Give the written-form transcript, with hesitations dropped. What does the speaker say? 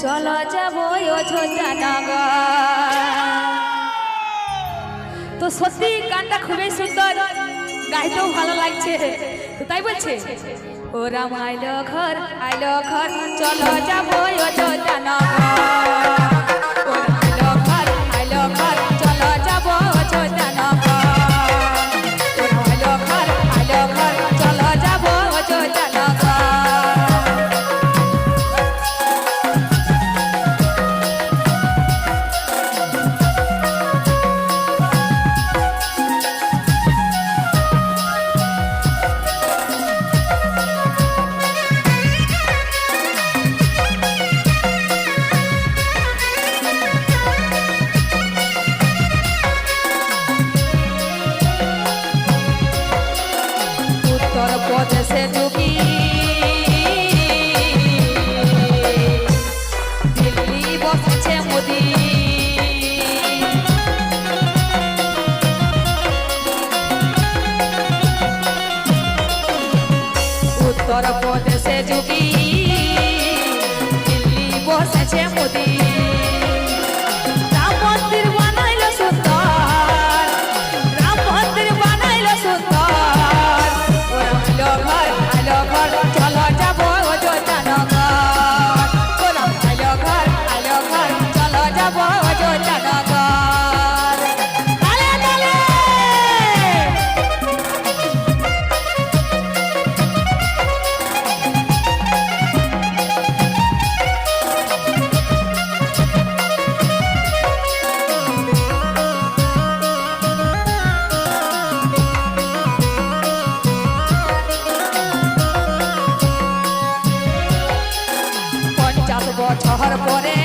চলো যাবো অযোধ্যা নগর। তো সত্যি গানটা খুবই সুন্দর, গাইতেও ভালো লাগছে, তো তাই বলছে ও রাম আইলো ঘর চলো যাবো অযোধ্যা নগর। ও রাম আইলো ঘর চলো যাবো অযোধ্যা নগর। ও রাম আইলো ঘর চলো যাবো অযোধ্যা নগর। উত্তর প্রদেশে যোগী, দিল্লি বসেছে মোদি। উত্তর প্রদেশে যোগী, দিল্লি বসেছে মোদি। রাম মন্দির বানাইলো সুন্দর, রাম মন্দির বানাইলো সুন্দর। আইলো ঘর চলো যাবো অযোধ্যা নগর। ও রাম আইলো ঘর চলো যাবো অযোধ্যা নগর। তালে তালে বছর পরে